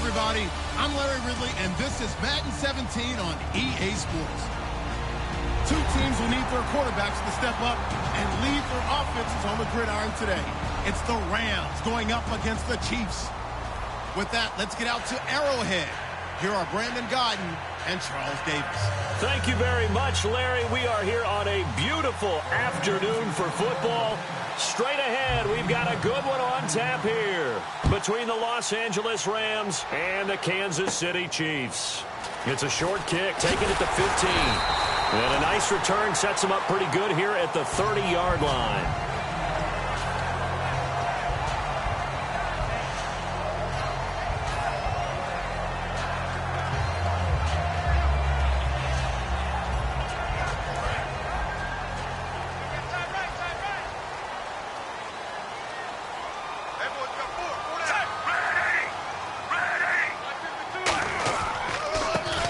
everybody. I'm Larry Ridley, and this is Madden 17 on EA Sports. Two teams will need their quarterbacks to step up and lead their offenses on the gridiron today. It's the Rams going up against the Chiefs. With that, let's get out to Arrowhead. Here are Brandon Godden and Charles Davis. Thank you very much, Larry. We are here on a beautiful afternoon for football. Straight ahead, we've got a good one on tap here between the Los Angeles Rams and the Kansas City Chiefs. It's a short kick, taken at the 15. And a nice return sets them up pretty good here at the 30-yard line.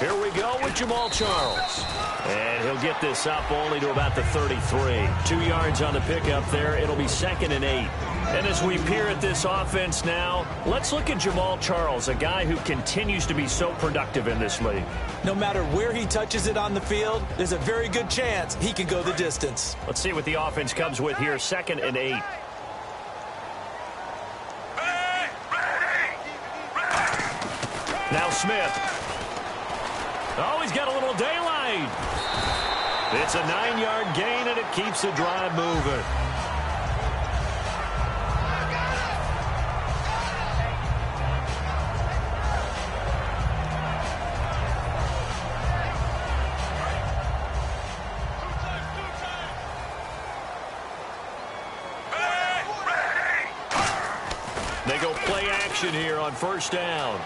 Here we go with Jamal Charles. And he'll get this up only to about the 33. 2 yards on the pickup there. It'll be 2nd and 8. And as we peer at this offense now, let's look at Jamal Charles, a guy who continues to be so productive in this league. No matter where he touches it on the field, there's a very good chance he can go the distance. Let's see what the offense comes with here. 2nd and 8. Now Smith. Oh, he's got a little daylight. It's a 9-yard gain, and it keeps the drive moving. They go play action here on 1st down.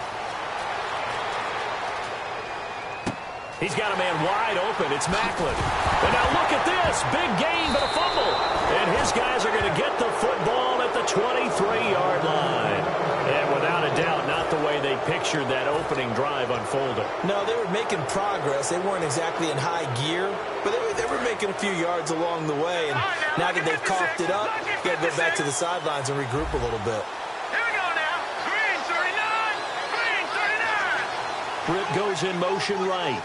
He's got a man wide open. It's Macklin. And now look at this. Big gain, but a fumble. And his guys are going to get the football at the 23-yard line. And without a doubt, not the way they pictured that opening drive unfolding. No, they were making progress. They weren't exactly in high gear, but they were making a few yards along the way. And now that they've coughed it up, you got to go back to the sidelines and regroup a little bit. Here we go now. Green 39. Green 39. Britt goes in motion right.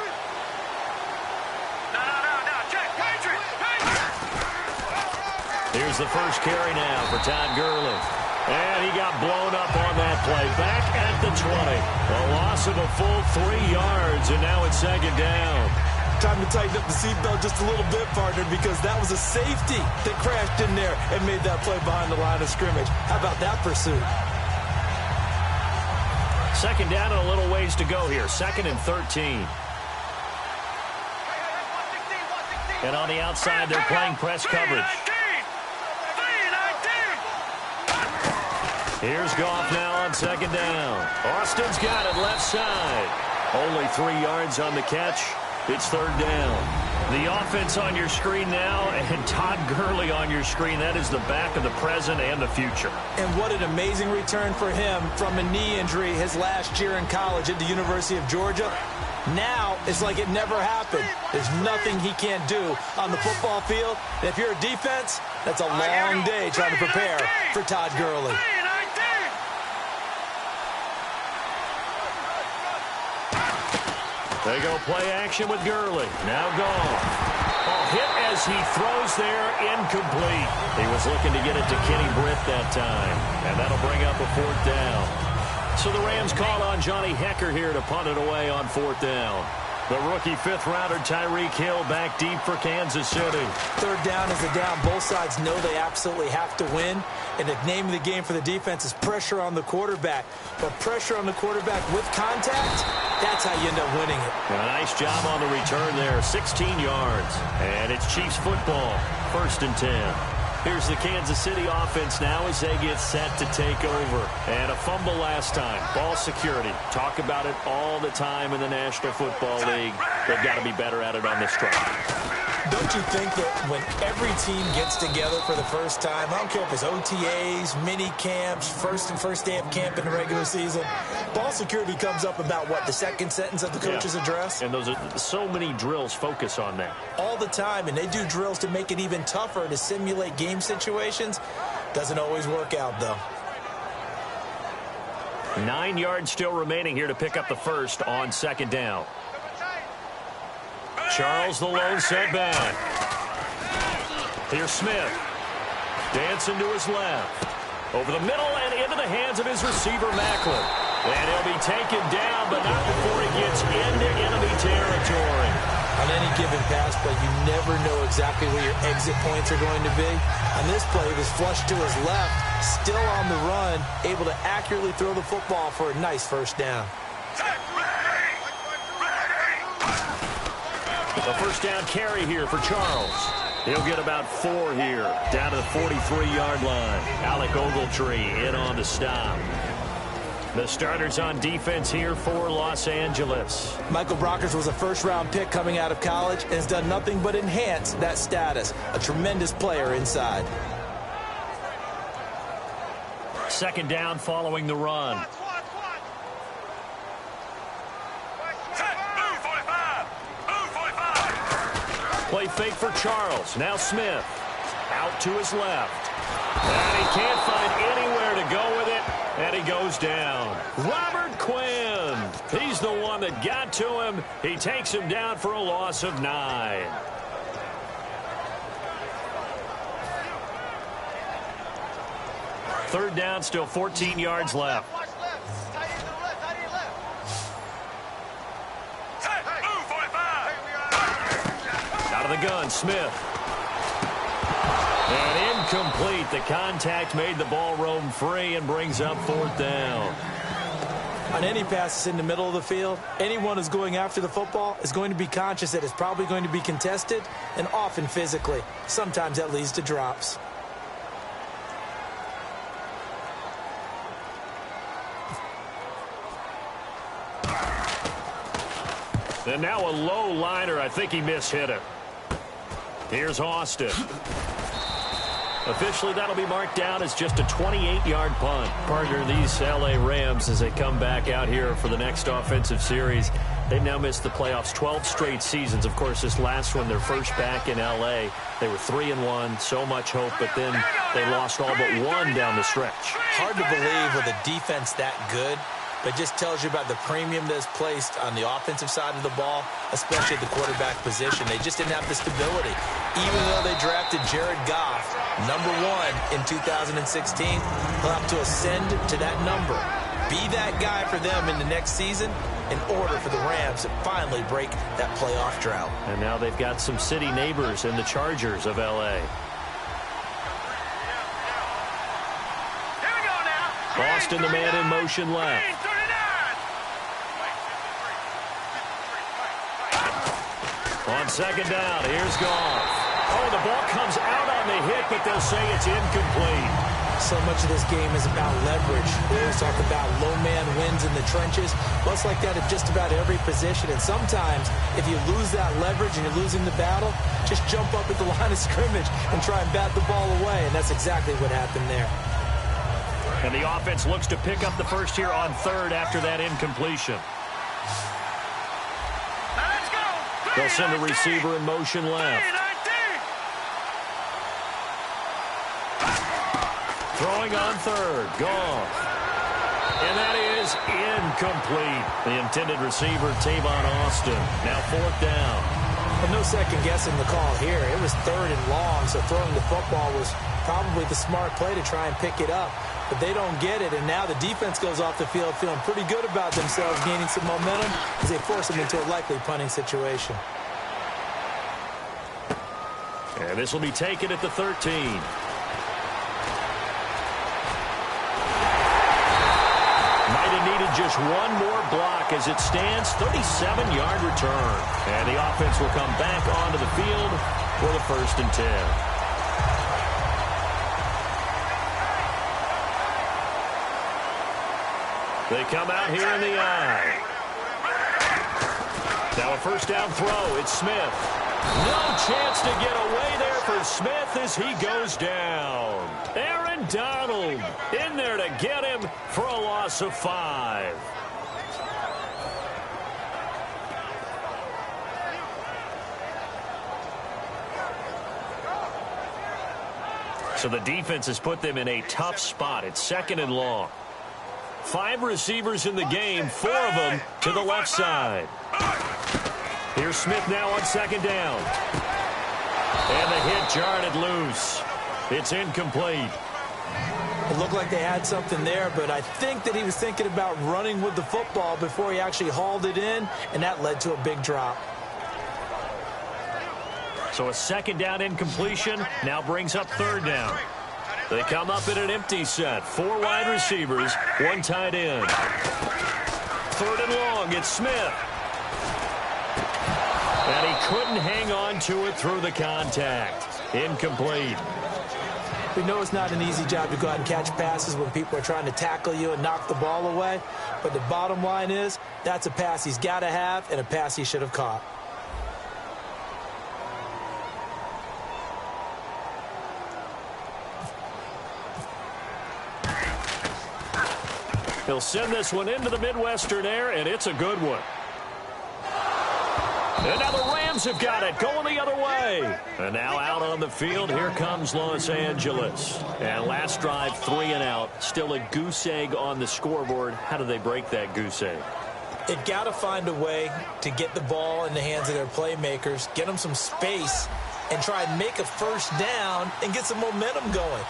Here's the first carry now for Todd Gurley. And he got blown up on that play. Back at the 20. A loss of a full 3 yards, and now it's 2nd down. Time to tighten up the seatbelt just a little bit, partner, because that was a safety that crashed in there and made that play behind the line of scrimmage. How about that pursuit? 2nd down and a little ways to go here. 2nd and 13. And on the outside, they're playing press coverage. Here's Goff now on 2nd down. Austin's got it left side. Only 3 yards on the catch. It's 3rd down. The offense on your screen now, and Todd Gurley on your screen. That is the back of the present and the future. And what an amazing return for him from a knee injury his last year in college at the University of Georgia. Now, it's like it never happened. There's nothing he can't do on the football field. And if you're a defense, that's a long day trying to prepare for Todd Gurley. They go play action with Gurley. Now gone. Oh, hit as he throws there, incomplete. He was looking to get it to Kenny Britt that time. And that'll bring up a 4th down. So the Rams call on Johnny Hecker here to punt it away on 4th down. The rookie 5th-rounder Tyreek Hill back deep for Kansas City. 3rd down is a down. Both sides know they absolutely have to win. And the name of the game for the defense is pressure on the quarterback. But pressure on the quarterback with contact, that's how you end up winning it. A nice job on the return there. 16 yards. And it's Chiefs football. 1st and 10. Here's the Kansas City offense now as they get set to take over. And a fumble last time. Ball security. Talk about it all the time in the National Football League. They've got to be better at it on this drive. Don't you think that when every team gets together for the first time, I don't care if it's OTAs, mini camps, first day of camp in the regular season, ball security comes up about, what, the second sentence of the coach's address? And those are so many drills focus on that. All the time, and they do drills to make it even tougher to simulate game situations. Doesn't always work out, though. 9 yards still remaining here to pick up the first on second down. Charles the lone setback. Here's Smith. Dancing to his left. Over the middle and into the hands of his receiver, Macklin. And he'll be taken down, but not before he gets into enemy territory. On any given pass play, you never know exactly where your exit points are going to be. On this play, he was flushed to his left, still on the run, able to accurately throw the football for a nice first down. The first down carry here for Charles. He'll get about 4 here, down to the 43-yard line. Alec Ogletree in on the stop. The starters on defense here for Los Angeles. Michael Brockers was a first-round pick coming out of college and has done nothing but enhance that status. A tremendous player inside. Second down following the run. Play fake for Charles. Now Smith. Out to his left. And he can't find anywhere to go with it. And he goes down. Robert Quinn. He's the one that got to him. He takes him down for a loss of 9. Third down, still 14 yards left. Out of the gun, Smith. And incomplete. The contact made the ball roam free and brings up fourth down. On any passes in the middle of the field, anyone who's going after the football is going to be conscious that it's probably going to be contested, and often physically. Sometimes that leads to drops. And now a low liner. I think he mishit it. Here's Austin. Officially, that'll be marked down as just a 28-yard punt. Partner, these L.A. Rams, as they come back out here for the next offensive series, they've now missed the playoffs 12 straight seasons. Of course, this last one, their first back in L.A., they were 3-1, so much hope, but then they lost all but one down the stretch. Hard to believe with a defense that good, but just tells you about the premium that's placed on the offensive side of the ball, especially at the quarterback position. They just didn't have the stability. Even though they drafted Jared Goff, #1 in 2016, he'll have to ascend to that number. Be that guy for them in the next season in order for the Rams to finally break that playoff drought. And now they've got some city neighbors in the Chargers of L.A. Boston, the man in motion left. On second down, here's Goff. Oh, the ball comes out on the hit, but they'll say it's incomplete. So much of this game is about leverage. They always talk about low man wins in the trenches. Well, it's like that at just about every position. And sometimes, if you lose that leverage and you're losing the battle, just jump up at the line of scrimmage and try and bat the ball away. And that's exactly what happened there. And the offense looks to pick up the first here on third after that incompletion. They'll send a receiver in motion left. Throwing on third. Goff. And that is incomplete. The intended receiver, Tavon Austin. Now fourth down. Well, no second guessing the call here. It was third and long, so throwing the football was probably the smart play to try and pick it up. But they don't get it, and now the defense goes off the field feeling pretty good about themselves, gaining some momentum as they force them into a likely punting situation. And this will be taken at the 13. Might have needed just one more block as it stands, 37-yard return. And the offense will come back onto the field for the 1st and 10. They come out here in the eye. Now a first down throw. It's Smith. No chance to get away there for Smith as he goes down. Aaron Donald in there to get him for a loss of 5. So the defense has put them in a tough spot. It's 2nd and long. 5 receivers in the game, 4 of them to the left side. Here's Smith now on second down. And the hit jarred it loose. It's incomplete. It looked like they had something there, but I think that he was thinking about running with the football before he actually hauled it in, and that led to a big drop. So a second down incompletion now brings up third down. They come up in an empty set. 4 wide receivers, 1 tight end. Third and long, it's Smith. And he couldn't hang on to it through the contact. Incomplete. We know it's not an easy job to go out and catch passes when people are trying to tackle you and knock the ball away. But the bottom line is, that's a pass he's got to have and a pass he should have caught. He'll send this one into the Midwestern air, and it's a good one. And now the Rams have got it, going the other way. And now out on the field, here comes Los Angeles. And last drive, 3 and out. Still a goose egg on the scoreboard. How do they break that goose egg? They've got to find a way to get the ball in the hands of their playmakers, get them some space, and try and make a first down and get some momentum going.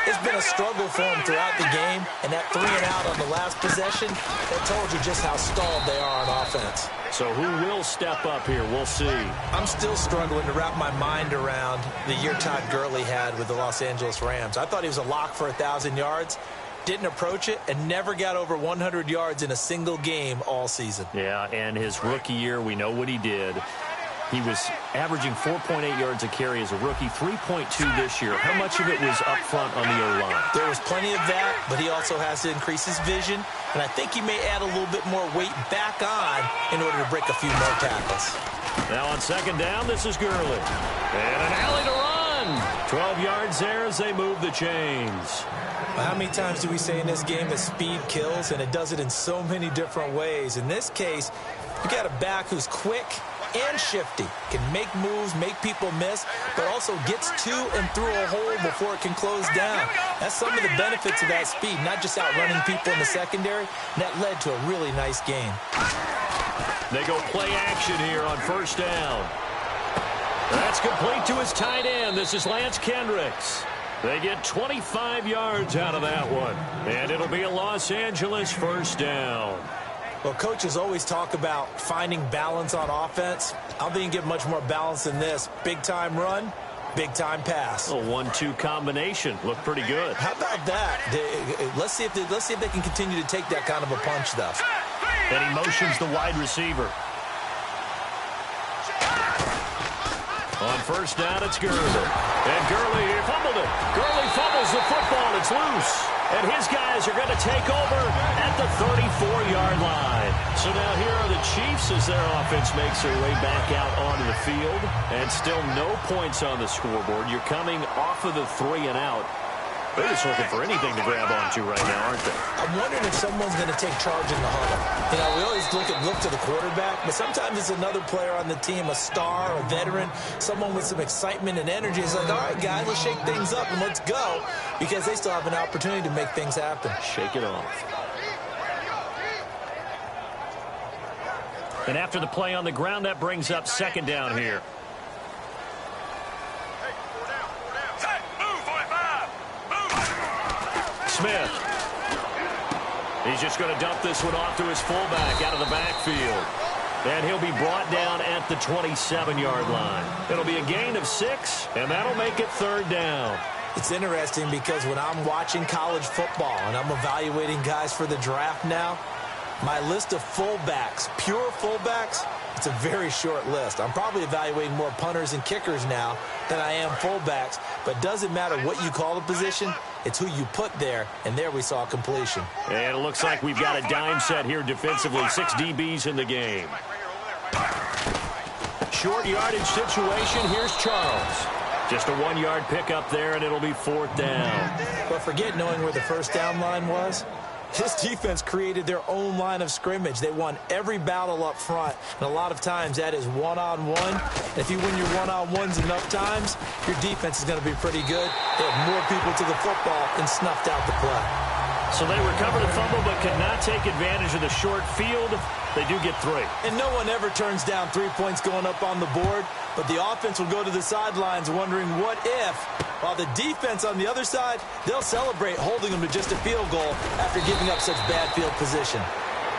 It's been a struggle for them throughout the game, and that 3 and out on the last possession, that told you just how stalled they are on offense. So who will step up here? We'll see. I'm still struggling to wrap my mind around the year Todd Gurley had with the Los Angeles Rams. I thought he was a lock for 1,000 yards, didn't approach it, and never got over 100 yards in a single game all season. Yeah, and his rookie year, we know what he did. He was averaging 4.8 yards a carry as a rookie, 3.2 this year. How much of it was up front on the O-line? There was plenty of that, but he also has to increase his vision, and I think he may add a little bit more weight back on in order to break a few more tackles. Now on second down, this is Gurley. And an alley to run. 12 yards there as they move the chains. How many times do we say in this game that speed kills, and it does it in so many different ways? In this case, you got a back who's quick and shifty, can make moves, make people miss, but also gets to and through a hole before it can close down. That's some of the benefits of that speed, not just outrunning people in the secondary, and that led to a really nice game. They go play action here on first down. That's complete to his tight end. This is Lance Kendricks. They get 25 yards out of that one, and it'll be a Los Angeles first down. Well, coaches always talk about finding balance on offense. I don't think you can get much more balance than this. Big-time run, big-time pass. A 1-2 combination. Looked pretty good. How about that? Let's see if they can continue to take that kind of a punch, though. And he motions the wide receiver. On first down, it's Gurley. And Gurley fumbled it. Gurley fumbles the football. It's loose. And his guys are going to take over at the 34-yard line. So now here are the Chiefs as their offense makes their way back out onto the field. And still no points on the scoreboard. You're coming off of the 3 and out. They're just looking for anything to grab onto right now, aren't they? I'm wondering if someone's going to take charge in the huddle. You know, we always look to the quarterback, but sometimes it's another player on the team, a star, a veteran, someone with some excitement and energy. It's like, all right, guys, let's shake things up and let's go, because they still have an opportunity to make things happen. Shake it off. And after the play on the ground, that brings up second down here. Smith. He's just going to dump this one off to his fullback out of the backfield. And he'll be brought down at the 27-yard line. It'll be a gain of 6, and that'll make it third down. It's interesting because when I'm watching college football and I'm evaluating guys for the draft now, my list of fullbacks, pure fullbacks, it's a very short list. I'm probably evaluating more punters and kickers now than I am fullbacks, but it doesn't matter what you call the position, it's who you put there, and there we saw completion. And it looks like we've got a dime set here defensively, 6 DBs in the game. Short yardage situation, here's Charles. Just a 1-yard pickup there, and it'll be fourth down. But forget knowing where the first down line was. This defense created their own line of scrimmage. They won every battle up front, and a lot of times that is one-on-one. If you win your one-on-ones enough times, your defense is going to be pretty good. They have more people to the football and snuffed out the play. So they recover the fumble but could not take advantage of the short field. They do get 3. And no one ever turns down 3 points going up on the board, but the offense will go to the sidelines wondering what if, while the defense on the other side, they'll celebrate holding them to just a field goal after giving up such bad field position.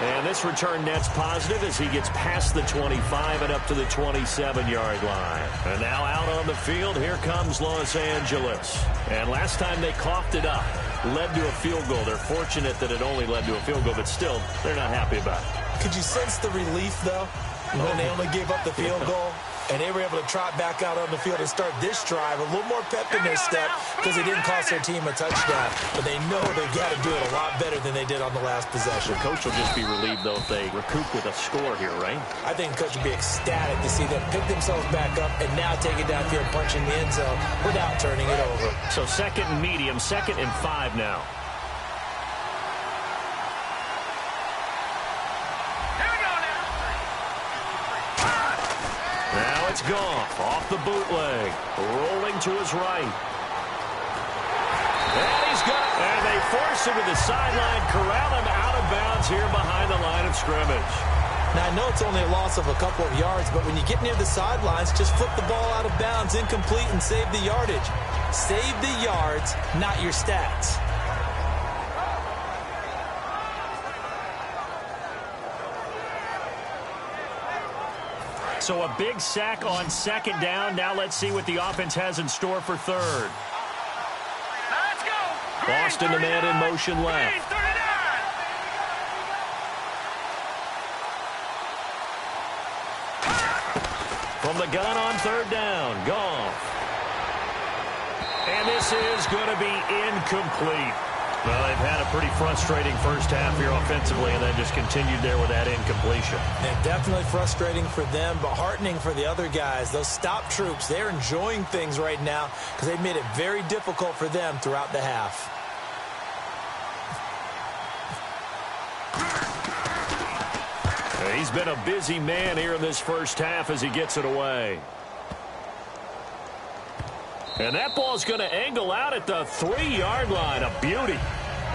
And this return net's positive as he gets past the 25 and up to the 27-yard line. And now out on the field, here comes Los Angeles. And last time they coughed it up, led to a field goal. They're fortunate that it only led to a field goal, but still, they're not happy about it. Could you sense the relief, though, when they only gave up the field goal? And they were able to trot back out on the field and start this drive a little more pep in their step because it didn't cost their team a touchdown. But they know they've got to do it a lot better than they did on the last possession. The coach will just be relieved, though, if they recoup with a score here, right? I think the coach will be ecstatic to see them pick themselves back up and now take it downfield, punching the end zone without turning it over. So 2nd and medium, 2nd and 5 now. Now it's Goff off the bootleg, rolling to his right. And he's got it. And they force him to the sideline, corral him out of bounds here behind the line of scrimmage. Now, I know it's only a loss of a couple of yards, but when you get near the sidelines, just flip the ball out of bounds, incomplete, and save the yardage. Save the yards, not your stats. So a big sack on 2nd down. Now let's see what the offense has in store for 3rd. Let's go. Boston, the man in motion left. From the gun on 3rd down, Goff. And this is going to be incomplete. Well, they've had a pretty frustrating first half here offensively, and then just continued there with that incompletion. And definitely frustrating for them, but heartening for the other guys. Those stop troops, they're enjoying things right now because they've made it very difficult for them throughout the half. He's been a busy man here in this first half as he gets it away. And that ball's going to angle out at the 3-yard line. A beauty.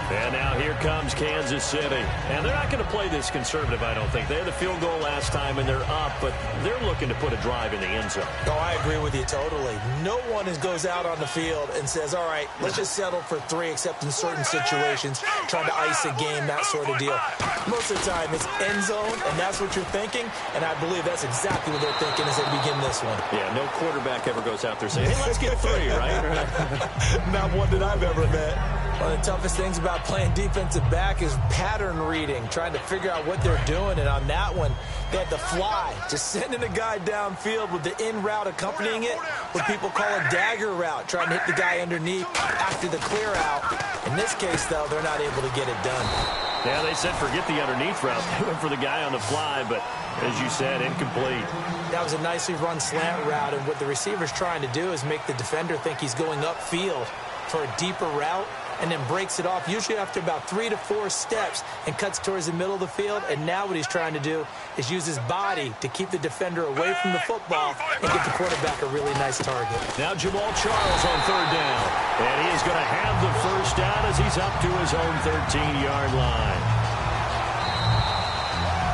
And now here comes Kansas City. And they're not going to play this conservative, I don't think. They had the field goal last time, and they're up, but they're looking to put a drive in the end zone. Oh, I agree with you totally. No one goes out on the field and says, all right, let's just settle for 3, except in certain situations, trying to ice a game, that sort of deal. Most of the time, it's end zone, and that's what you're thinking, and I believe that's exactly what they're thinking as they begin this one. Yeah, no quarterback ever goes out there saying, hey, let's get 3, right? Not one that I've ever met. One of the toughest things about playing defensive back is pattern reading, trying to figure out what they're doing. And on that one, they had the fly, just sending a guy downfield with the in route accompanying it, what people call a dagger route, trying to hit the guy underneath after the clear out. In this case, though, they're not able to get it done. Yeah, they said forget the underneath route. They went for the guy on the fly, but as you said, incomplete. That was a nicely run slant route, and what the receiver's trying to do is make the defender think he's going upfield for a deeper route, and then breaks it off, usually after about 3 to 4 steps, and cuts towards the middle of the field. And now what he's trying to do is use his body to keep the defender away from the football and get the quarterback a really nice target. Now Jamal Charles on 3rd down. And he is going to have the first down as he's up to his own 13-yard line.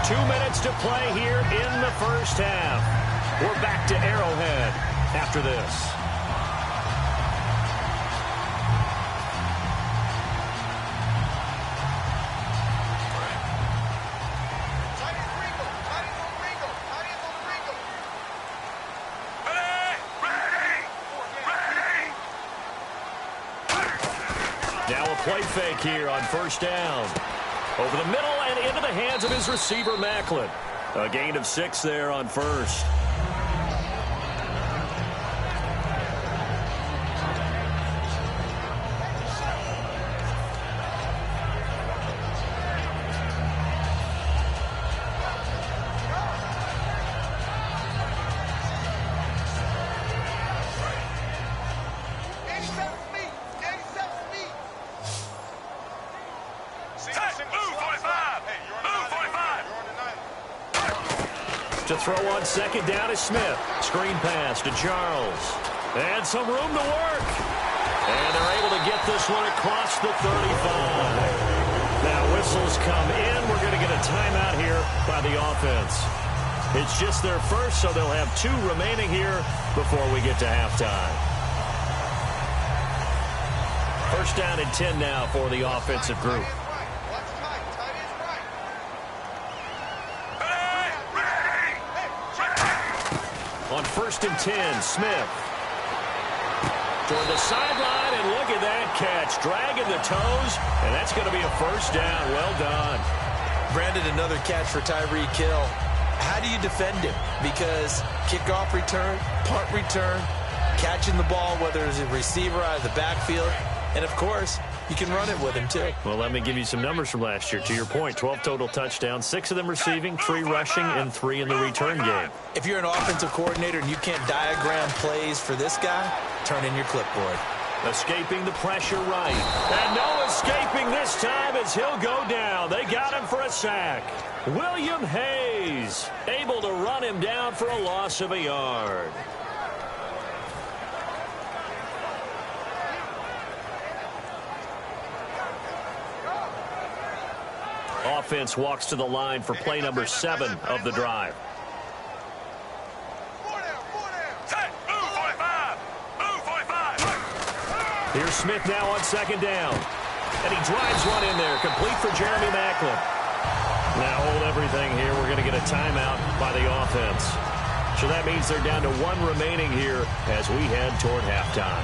2 minutes to play here in the first half. We're back to Arrowhead after this. Now a play fake here on 1st down. Over the middle and into the hands of his receiver, Macklin. A gain of 6 there on 1st. To throw on 2nd down is Smith. Screen pass to Charles. And some room to work. And they're able to get this one across the 35. whistles come in. We're going to get a timeout here by the offense. It's just their first, so they'll have 2 remaining here before we get to halftime. First down and 10 now for the offensive group. On first and 10, Smith. Toward the sideline, and look at that catch. Dragging the toes, and that's going to be a first down. Well done. Brandon, another catch for Tyreek Hill. How do you defend him? Because kickoff return, punt return, catching the ball, whether it's a receiver out of the backfield, and, of course, you can run it with him, too. Well, let me give you some numbers from last year. To your point, 12 total touchdowns, 6 of them receiving, 3 rushing, and 3 in the return game. If you're an offensive coordinator and you can't diagram plays for this guy, turn in your clipboard. Escaping the pressure right. And no escaping this time as he'll go down. They got him for a sack. William Hayes able to run him down for a loss of a yard. Offense walks to the line for play number 7 of the drive. Here's Smith now on second down. And he drives one in there, complete for Jeremy Maclin. Now hold everything here. We're going to get a timeout by the offense. So that means they're down to 1 remaining here as we head toward halftime.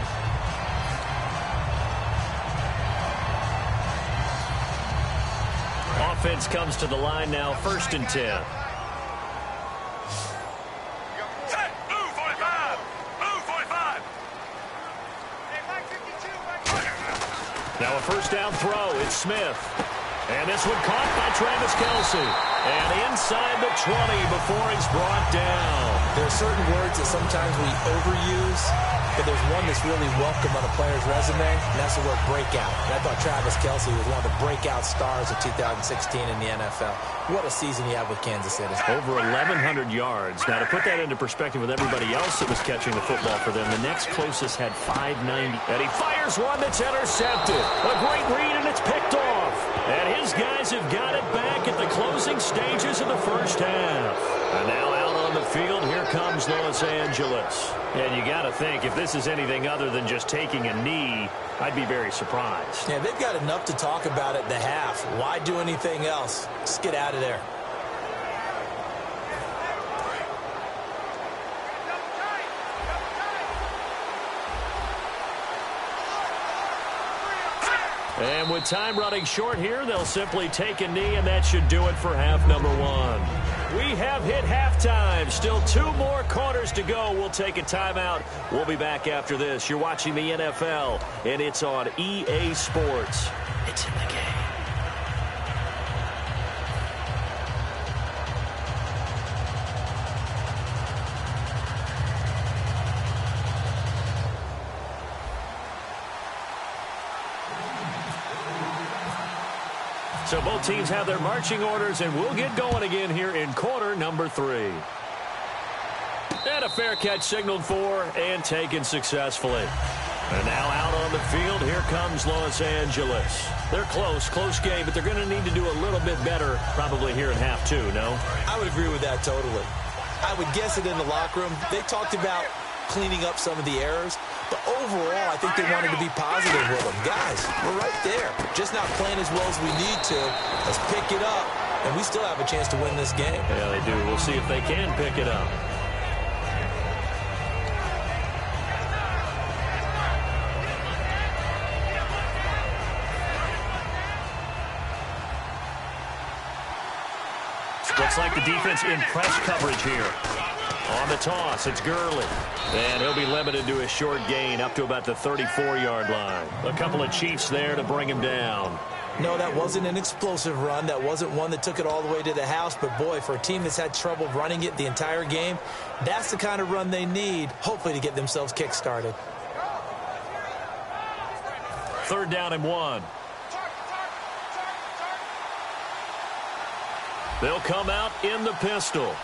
Offense comes to the line now, first and 10. Now a first down throw. It's Smith. And this one caught by Travis Kelce. And inside the 20 before he's brought down. There are certain words that sometimes we overuse, but there's one that's really welcome on a player's resume, and that's the word breakout. And I thought Travis Kelce was one of the breakout stars of 2016 in the NFL. What a season he had with Kansas City. Over 1,100 yards. Now, to put that into perspective with everybody else that was catching the football for them, the next closest had 590. And he fires one that's intercepted. A great read, and it's picked off. And his guys have got it back at the closing stages of the first half. And now out on the field, here comes Los Angeles. And you got to think, if this is anything other than just taking a knee, I'd be very surprised. Yeah, they've got enough to talk about at the half. Why do anything else? Just get out of there. And with time running short here, they'll simply take a knee, and that should do it for half number 1. We have hit halftime. Still 2 more quarters to go. We'll take a timeout. We'll be back after this. You're watching the NFL, and it's on EA Sports. It's in the game. So both teams have their marching orders, and we'll get going again here in quarter number 3. And a fair catch signaled for and taken successfully. And now out on the field, here comes Los Angeles. They're close game, but they're going to need to do a little bit better probably here in half 2, no? I would agree with that totally. I would guess it in the locker room. They talked about cleaning up some of the errors, but overall, I think they wanted to be positive with them. Guys, we're right there. Just not playing as well as we need to. Let's pick it up, and we still have a chance to win this game. Yeah, they do. We'll see if they can pick it up. Looks like the defense in press coverage here. On the toss, it's Gurley. And he'll be limited to a short gain up to about the 34-yard line. A couple of Chiefs there to bring him down. No, that wasn't an explosive run. That wasn't one that took it all the way to the house. But, boy, for a team that's had trouble running it the entire game, that's the kind of run they need, hopefully, to get themselves kick-started. 3rd down and 1. They'll come out in the pistol.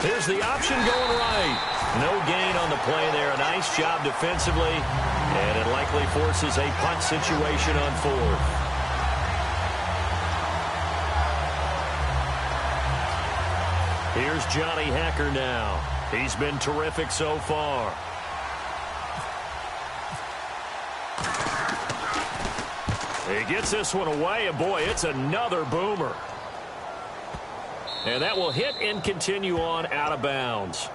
Here's the option going right. No gain on the play there. A nice job defensively, and it likely forces a punt situation on fourth. Here's Johnny Hacker now. He's been terrific so far. He gets this one away, and boy, it's another boomer. And that will hit and continue on out of bounds.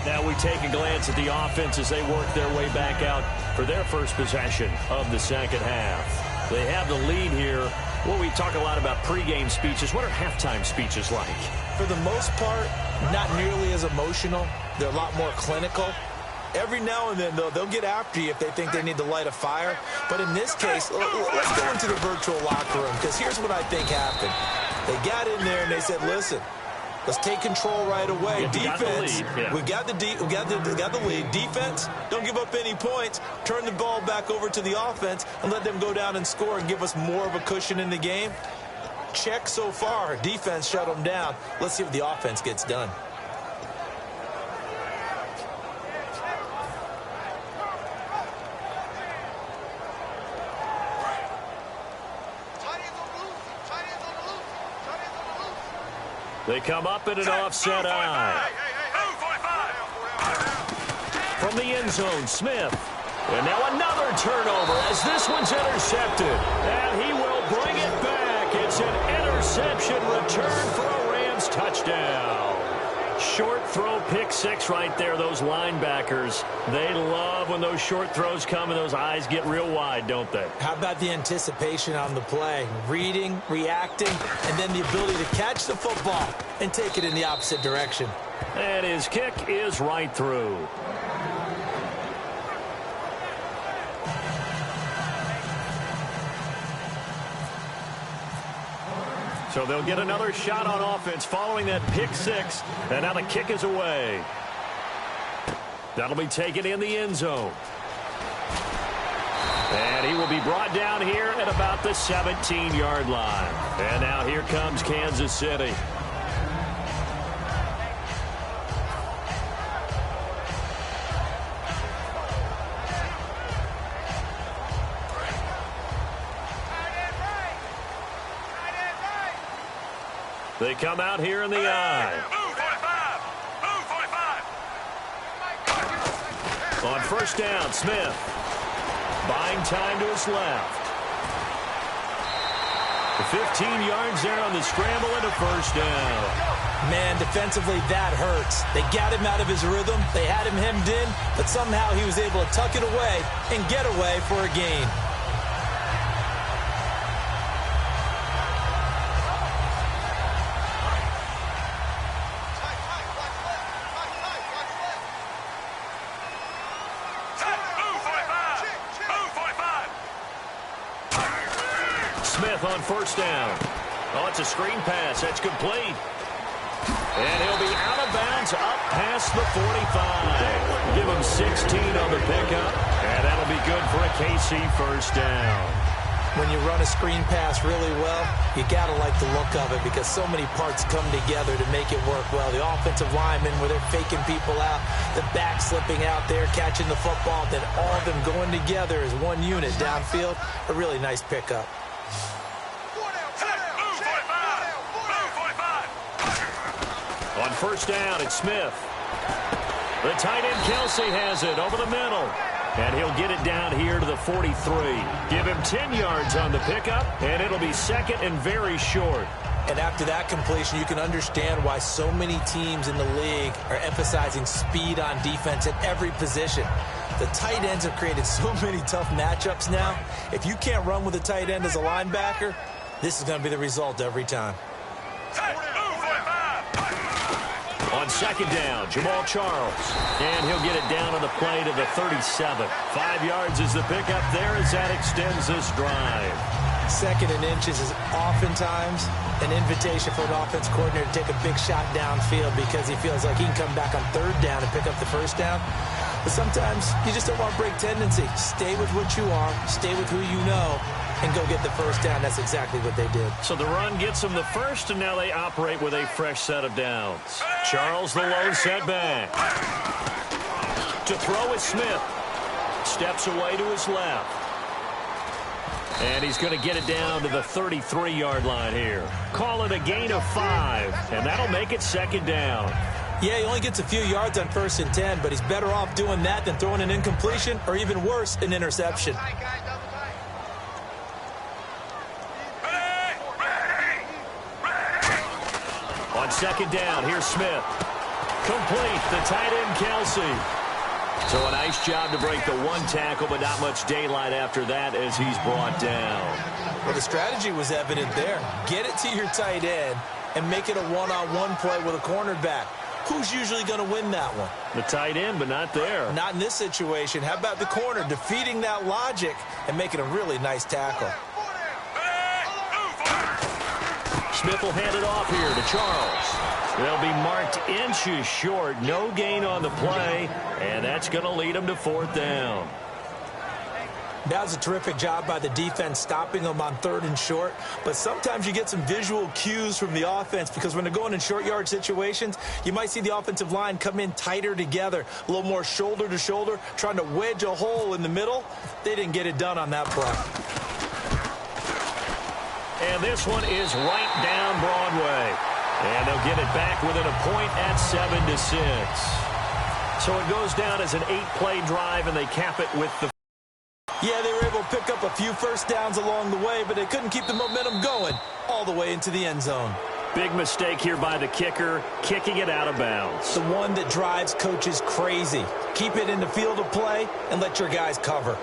Now we take a glance at the offense as they work their way back out for their first possession of the second half. They have the lead here. Well, we talk a lot about pregame speeches. What are halftime speeches like? For the most part, not nearly as emotional. They're a lot more clinical. Every now and then, they'll get after you if they think they need to light a fire. But in this case, let's go into the virtual locker room, because here's what I think happened. They got in there and they said, listen, let's take control right away. Defense, we got the lead. Defense, don't give up any points. Turn the ball back over to the offense and let them go down and score and give us more of a cushion in the game. Check so far. Defense shut them down. Let's see if the offense gets done. They come up in an offset eye. From the end zone, Smith. And now another turnover as this one's intercepted. And he will bring it back. It's an interception return for a Rams touchdown. Short throw, pick six right there. Those linebackers, they love when those short throws come and those eyes get real wide, don't they? How about the anticipation on the play? Reading, reacting, and then the ability to catch the football and take it in the opposite direction. And his kick is right through. So they'll get another shot on offense following that pick six. And now the kick is away. That'll be taken in the end zone. And he will be brought down here at about the 17-yard line. And now here comes Kansas City. They come out here in the eye. On first down, Smith. Buying time to his left. 15 yards there on the scramble and a first down. Man, defensively, that hurts. They got him out of his rhythm. They had him hemmed in, but somehow he was able to tuck it away and get away for a gain. Smith on first down. Oh, it's a screen pass. That's complete. And he'll be out of bounds up past the 45. Give him 16 on the pickup. And that'll be good for a KC first down. When you run a screen pass really well, you got to like the look of it because so many parts come together to make it work well. The offensive linemen, where they're faking people out, the back slipping out there, catching the football, then all of them going together as one unit downfield. A really nice pickup. On first down, it's Smith. The tight end, Kelsey, has it over the middle. And he'll get it down here to the 43. Give him 10 yards on the pickup, and it'll be second and very short. And after that completion, you can understand why so many teams in the league are emphasizing speed on defense at every position. The tight ends have created so many tough matchups now. If you can't run with a tight end as a linebacker, this is going to be the result every time. On second down, Jamal Charles. And he'll get it down on the play to the 37. 5 yards is the pickup there as that extends this drive. Second and inches is oftentimes an invitation for an offense coordinator to take a big shot downfield because he feels like he can come back on third down and pick up the first down. But sometimes you just don't want break tendency. Stay with what you are. Stay with who you know. and go get the first down. That's exactly what they did. So the run gets them the first, and now they operate with a fresh set of downs. Charles, the lone setback. To throw is Smith. Steps away to his left. And he's going to get it down to the 33-yard line here. Call it a gain of 5, and that'll make it second down. Yeah, he only gets a few yards on 1st and 10, but he's better off doing that than throwing an incompletion or even worse, an interception. On second down, here's Smith. Complete, the tight end Kelsey. So a nice job to break the one tackle, but not much daylight after that as he's brought down. Well, the strategy was evident there. Get it to your tight end and make it a one-on-one play with a cornerback. Who's usually going to win that one? The tight end, but not there. Not in this situation. How about the corner defeating that logic and making a really nice tackle? Smith will hand it off here to Charles. They'll be marked inches short. No gain on the play, and that's going to lead them to 4th down. That was a terrific job by the defense stopping them on 3rd and short. But sometimes you get some visual cues from the offense because when they're going in short yard situations, you might see the offensive line come in tighter together, a little more shoulder to shoulder, trying to wedge a hole in the middle. They didn't get it done on that play. And this one is right down Broadway. And they'll get it back within a point at 7-6. So it goes down as an 8-play drive, and they cap it with the... Yeah, they were able to pick up a few first downs along the way, but they couldn't keep the momentum going all the way into the end zone. Big mistake here by the kicker, kicking it out of bounds. The one that drives coaches crazy. Keep it in the field of play and let your guys cover.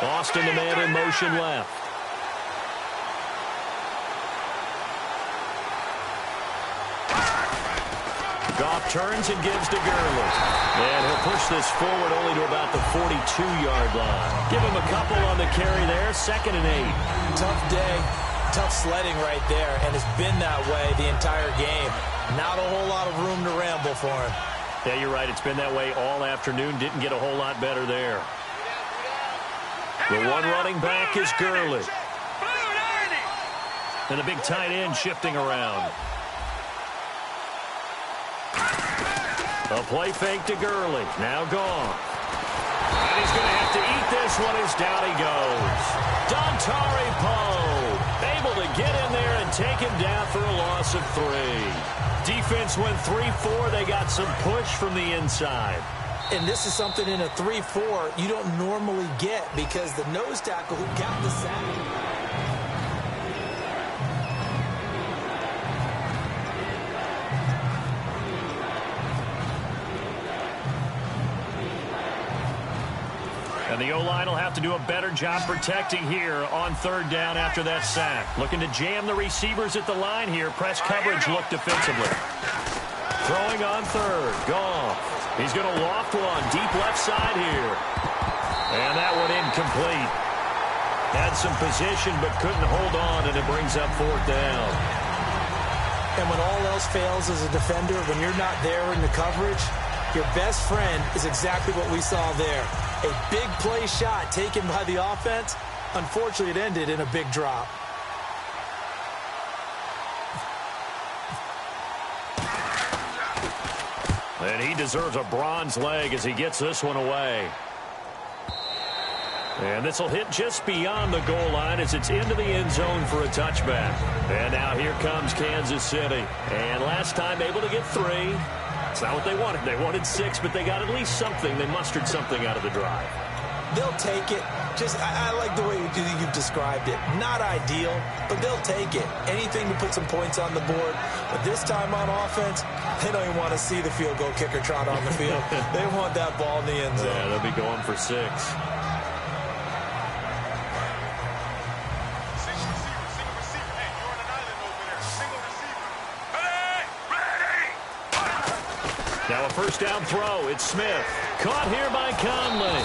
Austin, the man in motion left. Goff turns and gives to Gurley. And he'll push this forward only to about the 42-yard line. Give him a couple on the carry there, 2nd and 8. Tough day, tough sledding right there, and it's been that way the entire game. Not a whole lot of room to ramble for him. Yeah, you're right. It's been that way all afternoon. Didn't get a whole lot better there. The one running back is Gurley. And the big tight end shifting around. A play fake to Gurley. Now gone. And he's going to have to eat this one as down he goes. Dontari Poe able to get in there and take him down for a loss of 3. Defense went 3-4. They got some push from the inside. And this is something in a 3-4 you don't normally get because the nose tackle who got the sack. And the O-line will have to do a better job protecting here on 3rd down after that sack. Looking to jam the receivers at the line here. Press coverage look defensively. Throwing on 3rd. Goff. He's going to loft one deep left side here. And that one incomplete. Had some position but couldn't hold on, and it brings up 4th down. And when all else fails as a defender, when you're not there in the coverage, your best friend is exactly what we saw there. A big play shot taken by the offense. Unfortunately, it ended in a big drop. And he deserves a bronze leg as he gets this one away. And this will hit just beyond the goal line as it's into the end zone for a touchback. And now here comes Kansas City. And last time able to get 3. It's not what they wanted. They wanted 6, but they got at least something. They mustered something out of the drive. They'll take it. I like the way you've described it. Not ideal, but they'll take it. Anything to put some points on the board. But this time on offense, they don't even want to see the field goal kicker trot on the field. They want that ball in the end zone. Yeah, they'll be going for 6. Now a first down throw. It's Smith. Caught here by Conley.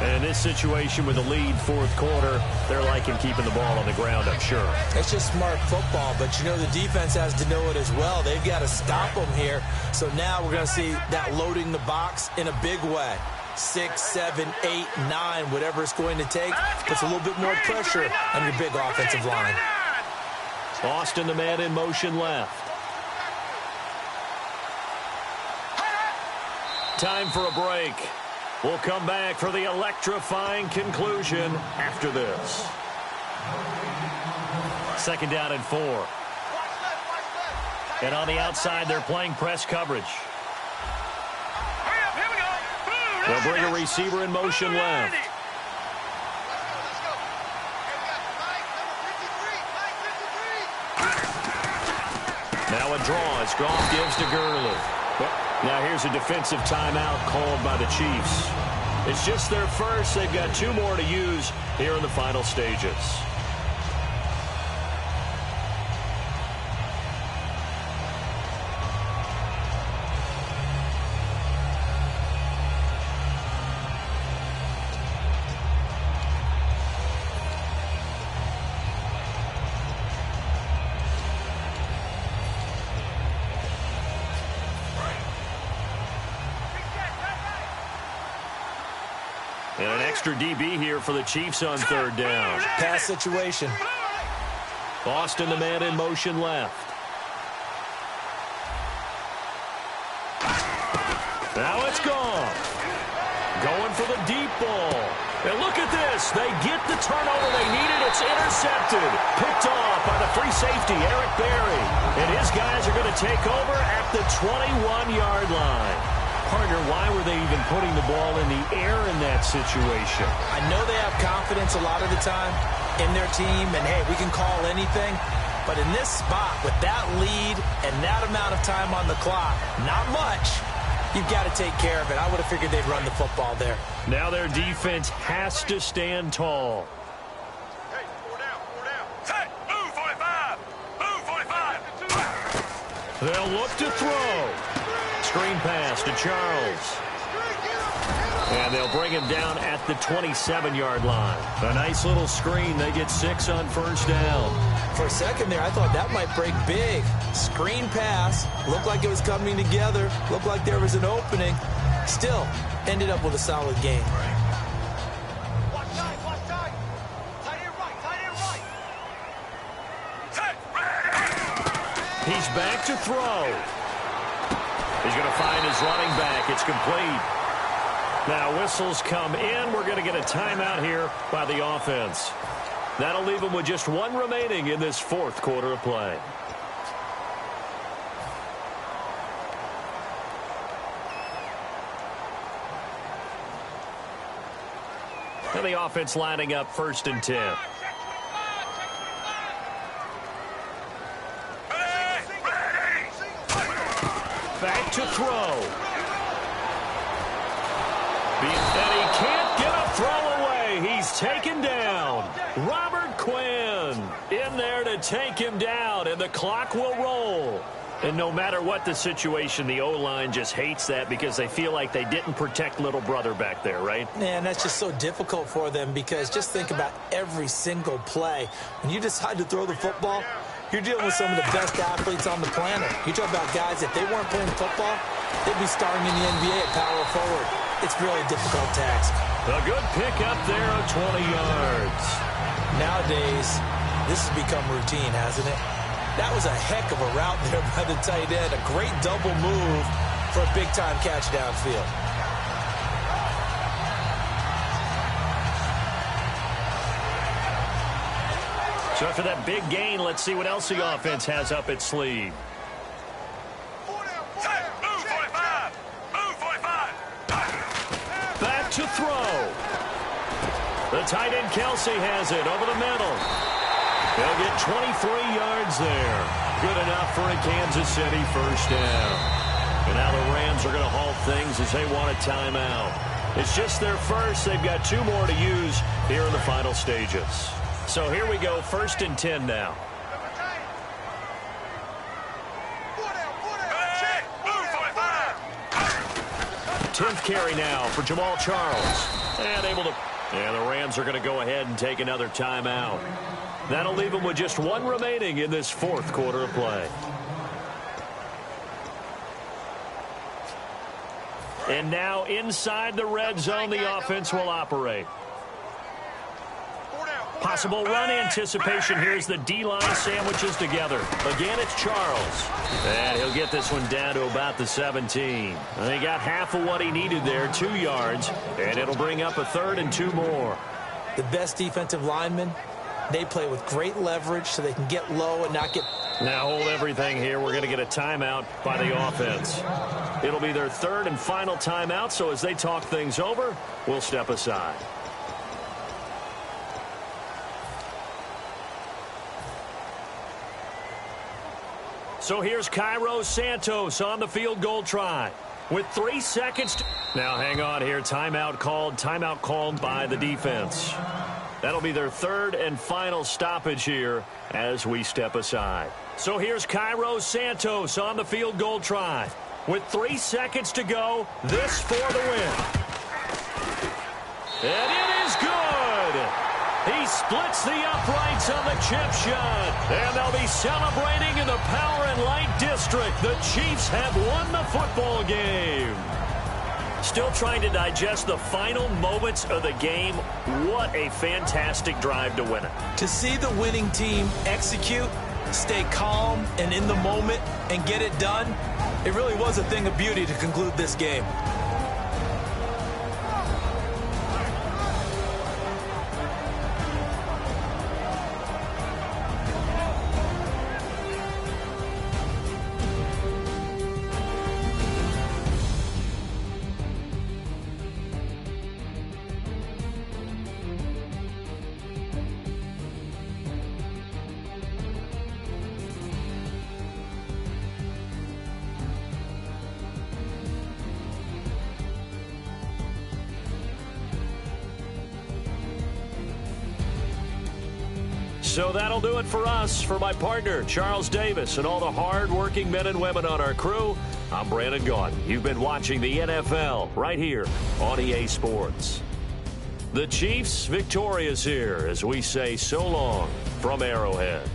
And in this situation with a lead fourth quarter, they're liking keeping the ball on the ground, I'm sure. It's just smart football, but, you know, the defense has to know it as well. They've got to stop them here. So now we're going to see that loading the box in a big way. 6, 7, 8, 9, whatever it's going to take, puts a little bit more pressure on your big offensive line. Austin, the man in motion left. Time for a break. We'll come back for the electrifying conclusion after this. 2nd down and 4. And on the outside, they're playing press coverage. They'll bring a receiver in motion left. Now a draw as Goff gives to Gurley. Now here's a defensive timeout called by the Chiefs. It's just their first. They've got 2 more to use here in the final stages. And an extra DB here for the Chiefs on 3rd down. Pass situation. Austin, the man in motion left. Now it's gone. Going for the deep ball. And look at this. They get the turnover they needed. It's intercepted. Picked off by the free safety, Eric Berry. And his guys are going to take over at the 21-yard line. Partner, why were they even putting the ball in the air in that situation? I know they have confidence a lot of the time in their team, and, hey, we can call anything. But in this spot, with that lead and that amount of time on the clock, not much, you've got to take care of it. I would have figured they'd run the football there. Now their defense has to stand tall. Hey, 4 down, 4 down. Hey, move 45. Move 45. They'll look to throw. Screen pass to Charles. And they'll bring him down at the 27-yard line. A nice little screen. They get 6 on 1st down. For a second there, I thought that might break big. Screen pass. Looked like it was coming together. Looked like there was an opening. Still, ended up with a solid game. Watch tight, watch tight. Tight end right, tight end right. Tight, ready. He's back to throw. He's going to find his running back. It's complete. Now whistles come in. We're going to get a timeout here by the offense. That'll leave them with just 1 remaining in this 4th quarter of play. And the offense lining up 1st and 10. Back to throw. And he can't get a throw away. He's taken down. Robert Quinn in there to take him down, and the clock will roll. And no matter what the situation, the O-line just hates that because they feel like they didn't protect little brother back there, right? Man, that's just so difficult for them because just think about every single play. When you decide to throw the football, you're dealing with some of the best athletes on the planet. You talk about guys, if they weren't playing football, they'd be starting in the NBA at power forward. It's really a difficult task. A good pick up there of 20 yards. Nowadays, this has become routine, hasn't it? That was a heck of a route there by the tight end. A great double move for a big-time catch downfield. So after that big gain, let's see what else the offense has up its sleeve. Move 45. Move 45. Back to throw. The tight end Kelsey has it over the middle. They'll get 23 yards there. Good enough for a Kansas City 1st down. And now the Rams are going to halt things as they want a timeout. It's just their first. They've got 2 more to use here in the final stages. So here we go, 1st and 10 now. Move 45. 10th carry now for Jamal Charles. And the Rams are going to go ahead and take another timeout. That'll leave them with just one remaining in this fourth quarter of play. And now inside the red zone, the offense will operate. Possible run anticipation here as the D-line sandwiches together. Again, it's Charles. And he'll get this one down to about the 17. And he got half of what he needed there, 2 yards. And it'll bring up a 3rd and 2 more. The best defensive linemen, they play with great leverage so they can get low and not get... Now hold everything here. We're going to get a timeout by the offense. It'll be their 3rd and final timeout, so as they talk things over, we'll step aside. So here's Cairo Santos on the field goal try. With 3 seconds. Now hang on here. Timeout called by the defense. That'll be their 3rd and final stoppage here as we step aside. So here's Cairo Santos on the field goal try. With 3 seconds to go, this for the win. And it is good. He splits the uprights on the chip shot. And they'll be celebrating in the Power and Light District. The Chiefs have won the football game. Still trying to digest the final moments of the game. What a fantastic drive to win it. To see the winning team execute, stay calm and in the moment and get it done, it really was a thing of beauty to conclude this game. So that'll do it for us. For my partner, Charles Davis, and all the hard-working men and women on our crew, I'm Brandon Gaudin. You've been watching the NFL right here on EA Sports. The Chiefs victorious here as we say so long from Arrowhead.